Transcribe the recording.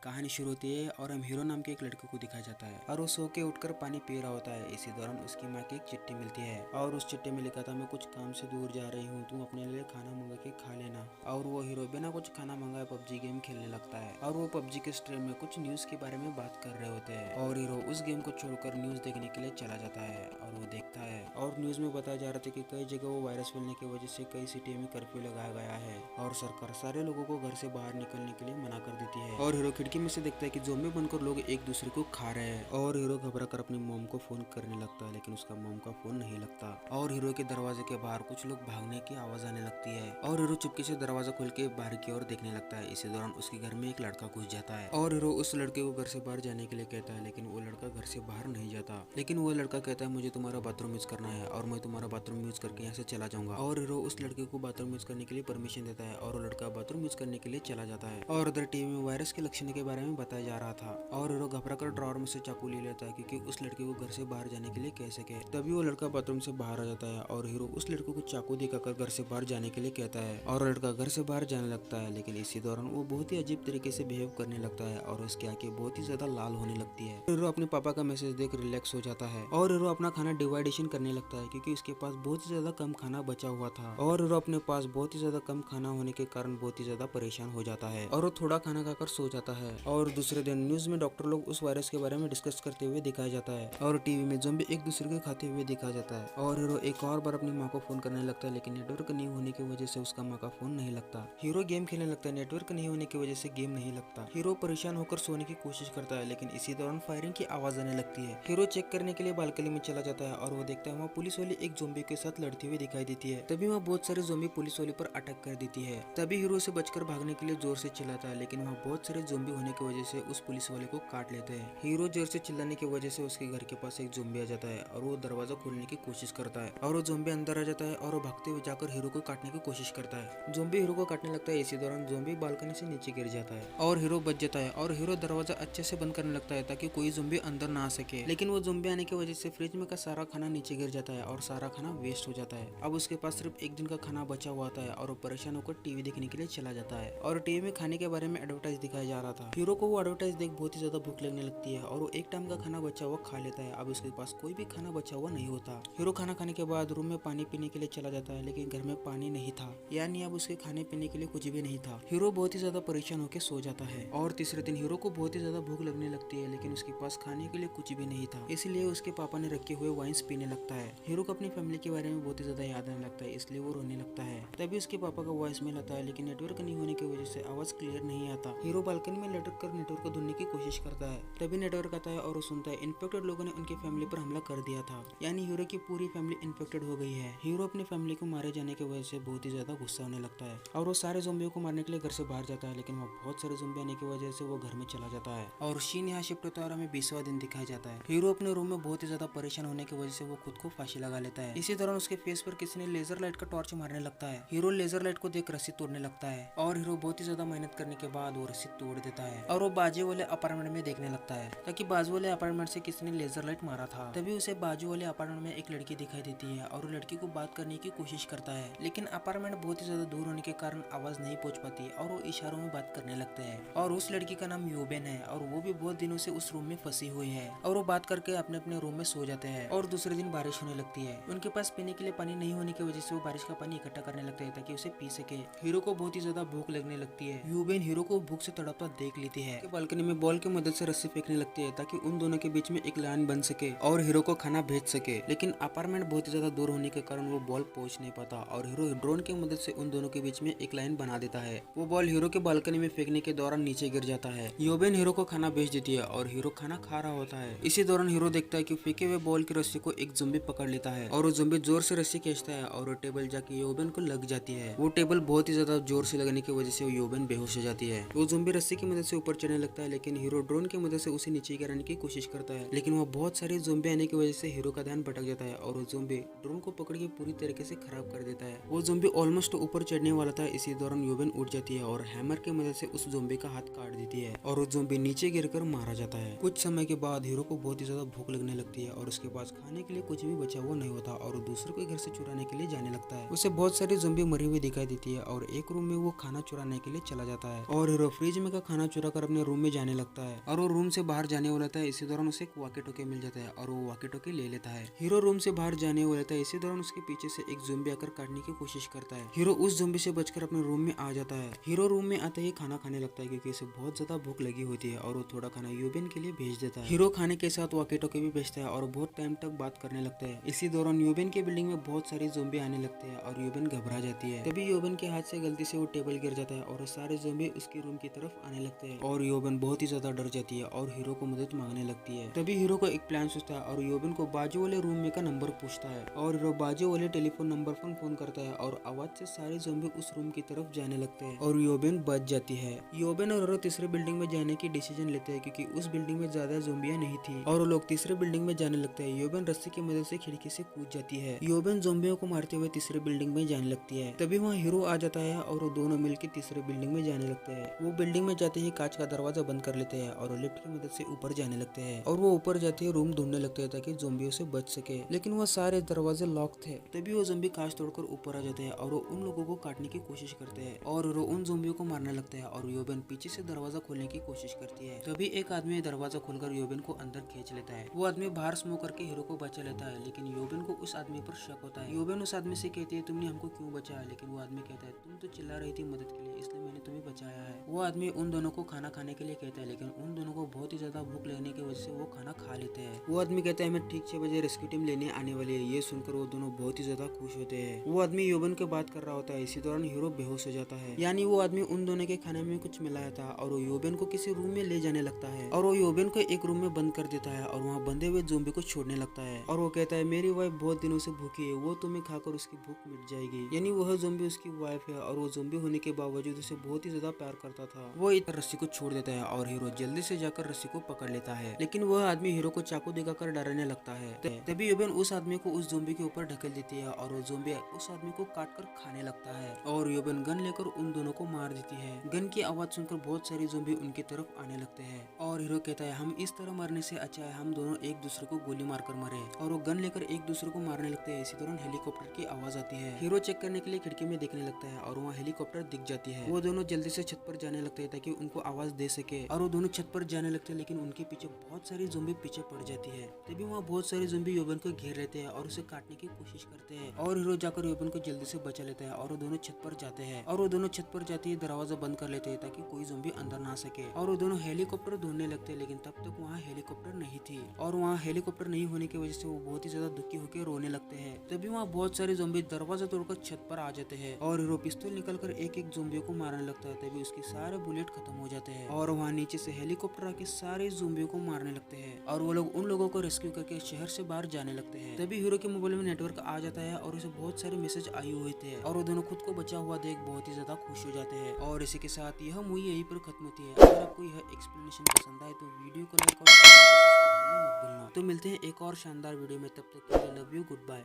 कहानी शुरू होती है और हम हीरो नाम के एक लड़के को दिखाया जाता है और वो सो के उठकर पानी पी रहा होता है। इसी दौरान उसकी माँ की एक चिट्ठी मिलती है और उस चिट्ठी में लिखा था, मैं कुछ काम से दूर जा रही हूँ, तुम अपने लिए खाना मंगा के खा लेना। और वो हीरो बिना कुछ खाना मंगाए पबजी गेम खेलने लगता है और वो पबजी के स्ट्रीम में कुछ न्यूज के बारे में बात कर रहे होते हैं और हीरो उस गेम को छोड़कर न्यूज देखने के लिए चला जाता है और वो देखता है और न्यूज में बताया जा रहा था कि कई जगह वो वायरस फैलने की वजह से कई सिटी में कर्फ्यू लगाया गया है और सरकार सारे लोगों को घर से बाहर निकलने के लिए मना कर देती है। और हीरो खिड़की में से देखता है कि ज़ोंबी बनकर लोग एक दूसरे को खा रहे हैं और हीरो घबरा कर अपनी मॉम को फोन करने लगता है, लेकिन उसका मॉम का फोन नहीं लगता और हीरो के दरवाजे के बाहर कुछ लोग भागने की आवाज आने लगती है और हीरो चुपके से दरवाजा खोल के बाहर की ओर देखने लगता है। इसी दौरान उसके घर में एक लड़का घुस जाता है और हीरो उस लड़के को घर से बाहर जाने के लिए कहता है, लेकिन वो लड़का घर से बाहर नहीं जाता। लेकिन वो लड़का कहता है, मुझे तुम्हारा बाथरूम यूज करना है और मैं तुम्हारा बाथरूम यूज करके यहाँ से चला जाऊंगा। और हीरो उस लड़के को बाथरूम यूज करने के लिए परमिशन देता है और वो लड़का बाथरूम यूज करने के लिए चला जाता है। और उधर टीवी में वायरस के लक्षण के बारे में बताया जा रहा था और हीरो घबरा कर ड्रॉअर में से चाकू ले लेता है क्योंकि उस लड़के को घर से बाहर जाने के लिए कह सके। तभी वो लड़का बाथरूम से बाहर आ जाता है और हीरो उस लड़के को चाकू दिखाकर घर से बाहर जाने के लिए कहता है और लड़का घर से बाहर जाने लगता है। लेकिन इसी दौरान वो बहुत ही अजीब तरीके से बिहेव करने लगता है और उसकी आंखें बहुत ही ज्यादा लाल होने लगती है। हीरो अपने पापा का मैसेज देख रिलैक्स हो जाता है और हीरो अपना खाना डिवाइडेशन करने लगता है क्योंकि उसके पास बहुत ही ज्यादा कम खाना बचा हुआ था और हीरो अपने पास बहुत ही ज्यादा कम खाना होने के कारण बहुत ही ज्यादा परेशान हो जाता है और वो थोड़ा खाना खाकर सो जाता है। और दूसरे दिन न्यूज में डॉक्टर लोग उस वायरस के बारे में डिस्कस करते हुए दिखाया जाता है और टीवी में ज़ोंबी एक दूसरे को खाते हुए दिखाया जाता है और हीरो एक और बार अपनी माँ को फोन करने लगता है, लेकिन नेटवर्क नहीं होने की वजह से उसका माँ का फोन नहीं लगता। हीरो गेम खेलने लगता है, नेटवर्क नहीं होने की वजह से गेम नहीं लगता। हीरो परेशान होकर सोने की कोशिश करता है, लेकिन इसी दौरान फायरिंग की आवाज आने लगती है। हीरो चेक करने के लिए बालकनी में चला जाता है और वो देखता है वहाँ पुलिस वाली एक ज़ोंबी के साथ लड़ती हुई दिखाई देती है। तभी वहाँ बहुत सारे ज़ोंबी पुलिस वाली पर अटैक कर देती है। तभी हीरो से बचकर भागने के लिए जोर से चिल्लाता है, लेकिन वहाँ बहुत सारे ज़ोंबी होने की वजह से उस पुलिस वाले को काट लेते हैं। हीरो जोर से चिल्लाने की वजह से उसके घर के पास एक ज़ोंबी आ जाता है और वो दरवाजा खोलने की कोशिश करता है और वो ज़ोंबी अंदर आ जाता है और वो भागते हुए जाकर हीरो को काटने की कोशिश करता है। ज़ोंबी हीरो को काटने लगता है। इसी दौरान ज़ोंबी बालकनी से नीचे गिर जाता है और हीरो बच जाता है और हीरो दरवाजा अच्छे से बंद करने लगता है ताकि कोई ज़ोंबी अंदर ना आ सके। लेकिन वो ज़ोंबी आने की वजह से फ्रिज में का सारा खाना नीचे गिर जाता है और सारा खाना वेस्ट हो जाता है। अब उसके पास सिर्फ एक दिन का खाना बचा हुआ था और वो परेशान होकर टीवी देखने के लिए चला जाता है और टीवी में खाने के बारे में एडवर्टाइज दिखाया जा रहा था। हीरो को वो एडवर्टाइज देख बहुत ही ज्यादा भूख लगने लगती है और वो एक टाइम का खाना बचा हुआ खा लेता है। अब उसके पास कोई भी खाना बचा हुआ नहीं होता। हीरो खाना खाने के बाद रूम में पानी पीने के लिए चला जाता है, लेकिन घर में पानी नहीं था, यानी अब उसके खाने पीने के लिए कुछ भी नहीं था। हीरो बहुत ही ज्यादा परेशान होकर सो जाता है और तीसरे दिन हीरो को बहुत ही ज्यादा भूख लगने लगती है, लेकिन उसके पास खाने के लिए कुछ भी नहीं था, इसलिए उसके पापा ने रखे हुए वाइन्स पीने लगता है। हीरो को अपनी फैमिली के बारे में बहुत ही ज्यादा याद आने लगता है, इसलिए वो रोने लगता है। तभी उसके पापा का वॉइस मेल आता है, लेकिन नेटवर्क नहीं होने की वजह से आवाज क्लियर नहीं आता। हीरो बालकनी में लटक कर नेटवर्क को ढूंढने की कोशिश करता है। तभी नेटवर्क आता है और वो सुनता है इन्फेक्टेड लोगों ने उनकी फैमिली पर हमला कर दिया था, यानी हीरो की पूरी फैमिली इन्फेक्टेड हो गई है। हीरो अपनी फैमिली को मारे जाने की वजह से बहुत ही ज्यादा गुस्सा होने लगता है और वो सारे ज़ोंबियों को मारने के लिए घर से बाहर जाता है, लेकिन वो बहुत सारे ज़ोंबी आने की वजह से वो घर में चला जाता है और शीन यहाँ शिफ्ट होता है और हमें 20वां दिन दिखाया जाता है। हीरो अपने रूम में बहुत ही ज्यादा परेशान होने की वजह से वो खुद को फांसी लगा लेता है। इसी दौरान उसके फेस पर किसी ने लेजर लाइट का टॉर्च मारने लगता है। हीरो लेजर लाइट को देख रस्सी तोड़ने लगता है और हीरो बहुत ही ज्यादा मेहनत करने के बाद वो रस्सी तोड़ देता है और वो बाजू वाले अपार्टमेंट में देखने लगता है ताकि बाजू वाले अपार्टमेंट से किसी ने लेजर लाइट मारा था। तभी उसे बाजू वाले अपार्टमेंट में एक लड़की दिखाई देती है और वो लड़की को बात करने की कोशिश करता है, लेकिन अपार्टमेंट बहुत ही ज्यादा दूर होने के कारण आवाज नहीं पहुंच पाती और वो इशारों में बात करने लगते हैं। और उस लड़की का नाम यूबेन है और वो भी बहुत दिनों से उस रूम में फंसी हुई है और वो बात करके अपने अपने रूम में सो जाते हैं। और दूसरे दिन बारिश होने लगती है। उनके पास पीने के लिए पानी नहीं होने की वजह से वो बारिश का पानी इकट्ठा करने लगते हैं ताकि उसे पी सके। हीरो को बहुत ही ज्यादा भूख लगने लगती है। यूबेन हीरो को भूख से तड़पता देख लेती है। बालकनी में बॉल की मदद से रस्सी फेंकने लगती है ताकि उन दोनों के बीच में एक लाइन बन सके और हीरो को खाना भेज सके, लेकिन अपार्टमेंट बहुत ही ज्यादा दूर होने के कारण वो बॉल पहुंच नहीं पाता और हीरो ड्रोन की मदद से उन दोनों के बीच में एक लाइन बना देता है। वो बॉल हीरो के बालकनी में फेंकने के दौरान नीचे गिर जाता है। यूबेन हीरो को खाना भेज देती है और हीरो खाना खा रहा होता है। इसी दौरान हीरो देखता है कि फेंके हुए बॉल की रस्सी को एक ज़ोंबी पकड़ लेता है और वो ज़ोंबी जोर से रस्सी खींचता है और वो टेबल जाके यूबेन को लग जाती है। वो टेबल बहुत ही ज्यादा जोर से लगने की वजह से वो यूबेन बेहोश हो जाती है। वो ज़ोंबी रस्सी की मदद से ऊपर चढ़ने लगता है, लेकिन हीरो ड्रोन की मदद से उसे नीचे गिराने की कोशिश करता है, लेकिन वो बहुत सारे ज़ोंबी आने की वजह से हीरो का ध्यान भटक जाता है और वो ज़ोंबी ड्रोन को पकड़ के पूरी तरीके से खराब कर देता है। वो ज़ोंबी ऑलमोस्ट ऊपर चढ़ने वाला था। इसी दौरान यूबेन उठ जाती है और हैमर की मदद से उस ज़ोंबी का हाथ काट देती है और वो ज़ोंबी नीचे गिरकर मारा जाता है। कुछ समय के बाद हीरो को बहुत ही ज्यादा भूख लगने लगती है और उसके पास खाने के लिए कुछ भी बचा हुआ नहीं होता और वो दूसरे को घर से चुराने के लिए जाने लगता है। उसे बहुत सारी ज़ोंबी मरी हुई दिखाई देती है और एक रूम में वो खाना चुराने के लिए चला जाता है और हीरो फ्रिज में का खाना चुरा कर अपने रूम में जाने लगता है और वो रूम से बाहर जाने वाला था। इसी दौरान उसे एक वॉकी टॉकी मिल जाता है और वो वॉकी टॉकी ले लेता है। हीरो रूम से बाहर जाने वाला था। इसी दौरान उसके पीछे से एक ज़ोंबी आकर काटने की कोशिश करता है। हीरो उस ज़ोंबी से बचकर अपने रूम में आ जाता है। हीरो रूम में आते ही खाना खाने लगता है क्योंकि इसे बहुत ज्यादा भूख लगी होती है और वो थोड़ा खाना यूबेन के लिए भेज देता है। हीरो खाने के साथ वॉकी टॉकी भी भेजता है और बहुत टाइम तक बात करने लगता है। इसी दौरान यूबेन के बिल्डिंग में बहुत सारे ज़ोंबी आने लगते हैं और यूबेन घबरा जाती है। तभी यूबेन के हाथ से गलती से वो टेबल गिर जाता है और सारे ज़ोंबी उसके रूम की तरफ आने लगते हैं और यूबेन बहुत ही ज्यादा डर जाती है और हीरो को मदद मांगने लगती है। तभी हीरो को एक प्लान सोचता है और यूबेन को बाजू वाले रूम में का नंबर पूछता है और हीरो बाजू वाले टेलीफोन नंबर पर फोन करता है और आवाज से सारे ज़ोंबी उस रूम की तरफ जाने लगते हैं और यूबेन बच जाती है। यूबेन और हीरो तीसरे बिल्डिंग में जाने की डिसीजन लेते हैं क्योंकि उस बिल्डिंग में ज्यादा ज़ोंबियां नहीं थी और वो लोग तीसरे बिल्डिंग में जाने लगते हैं। यूबेन रस्सी की मदद से खिड़की से कूद जाती है। यूबेन ज़ोंबियों को मारते हुए तीसरे बिल्डिंग में जाने लगती है। तभी वहाँ हीरो आ जाता है और वो दोनों मिलकर तीसरे बिल्डिंग में जाने लगते हैं। वो बिल्डिंग में जाते ही कांच का दरवाजा बंद कर लेते हैं और लिफ्ट की मदद से ऊपर जाने लगते हैं और वो ऊपर जाते ही रूम ढूंढने लगते हैं ताकि ज़ोंबियों से बच सके, लेकिन वो सारे दरवाजे लॉक थे। तभी वो ज़ोंबी कांच तोड़कर ऊपर आ जाते हैं और वो उन लोगों को काटने की कोशिश करते हैं और वो उन ज़ोंबियों को मारने लगते हैं और यूबेन पीछे से दरवाजा खोलने की कोशिश करती है। तभी एक आदमी दरवाजा खोलकर यूबेन को अंदर खींच लेता है। वो आदमी बाहर स्मोक करके हीरो को बचा लेता है, लेकिन यूबेन को उस आदमी पर शक होता है। यूबेन उस आदमी से कहती है तुमने हमको क्यों बचाया, लेकिन वो आदमी कहता है तुम तो चिल्ला रही थी मदद के लिए, इसलिए मैंने तुम्हें बचाया है। वो आदमी उन दोनों को खाना खाने के लिए कहता है, लेकिन उन दोनों को बहुत ही ज्यादा भूख लगने की वजह से वो खाना खा लेते हैं। वो आदमी कहता है मैं ठीक 6 बजे रेस्क्यू टीम लेने आने वाली है। ये सुनकर वो दोनों बहुत ही ज्यादा खुश होते हैं। वो आदमी यूबेन के बात कर रहा होता है। इसी दौरान हीरो बेहोश हो जाता है, यानी वो आदमी उन दोनों के खाने में कुछ मिलाया था और वो यूबेन को किसी रूम में ले जाने लगता है और वो यूबेन को एक रूम में बंद कर देता है और वहाँ बंधे हुए ज़ोंबी को छोड़ने लगता है और वो कहता है मेरी वाइफ बहुत दिनों से भूखी है, वो तुम्हें खाकर उसकी भूख मिट जाएगी। यानी वह ज़ोंबी उसकी वाइफ है और वो ज़ोंबी होने के बावजूद उसे बहुत ही ज्यादा प्यार करता था। वो इस रस्सी को छोड़ देता है और हीरो जल्दी से जाकर रस्सी को पकड़ लेता है, लेकिन वह आदमी हीरो को चाकू दिखाकर डराने लगता है। तभी यूबेन उस आदमी को उस ज़ोंबी के ऊपर ढकेल देती है और वो ज़ोंबी उस आदमी को काट कर खाने लगता है और यूबेन गन लेकर उन दोनों को मार देती है। गन की आवाज सुनकर बहुत सारे ज़ोंबी उनकी तरफ आने लगते हैं और हीरो कहता है हम इस तरह मरने से अच्छा है हम दोनों एक दूसरे को गोली मारकर मरे, और वो गन लेकर एक दूसरे को मारने लगते हैं। इसी दौरान हेलीकॉप्टर की आवाज आती है। हीरो चेक करने के लिए खिड़की में देखने लगता है और वहाँ हेलीकॉप्टर दिख जाती है। वो दोनों जल्दी से छत पर जाने लगते हैं ताकि उनको आवाज दे सके और वो दोनों छत पर जाने लगते हैं, लेकिन उनके पीछे बहुत सारी ज़ोंबी पीछे पड़ जाती है। तभी वहाँ बहुत सारे ज़ोंबी यूबेन को घेर लेते हैं और उसे काटने की कोशिश करते हैं और हीरो जाकर यूबेन को जल्दी से बचा लेता है और वो दोनों छत पर जाते हैं और वो दोनों छत पर जाते ही दरवाजा बंद कर लेते हैं ताकि कोई ज़ोंबी अंदर ना सके और वो दोनों हेलीकॉप्टर ढूंढने लगते हैं, लेकिन तब तक वहाँ हेलीकॉप्टर नहीं थी और वहाँ हेलीकॉप्टर नहीं होने की वजह से वो बहुत ही ज्यादा दुखी होकर रोने लगते हैं। तभी वहाँ बहुत सारे ज़ोंबी दरवाजा तोड़कर छत पर आ जाते हैं और हीरो पिस्तौल निकलकर एक एक ज़ोंबी को मारने लगता है। तभी उसके सारे बुलेट खत्म हो जाते हैं और वहाँ नीचे से हेलीकॉप्टर आके सारे ज़ोंबियों को मारने लगते हैं और वो लोग उन लोगों को रेस्क्यू करके शहर से बाहर जाने लगते हैं। तभी हीरो के मोबाइल में नेटवर्क आ जाता है और उसे बहुत सारे मैसेज आए हुए थे और वो दोनों खुद को बचा हुआ देख बहुत ही ज्यादा खुश हो जाते हैं। और इसी के साथ यह मूवी यहीं पर खत्म होती है। अगर आपको यह एक्सप्लेनेशन पसंद आए तो वीडियो को लाइक और सब्सक्राइब करना मत भूलना। तो मिलते हैं एक और शानदार वीडियो में, तब तक के लिए लव यू, गुड बाय।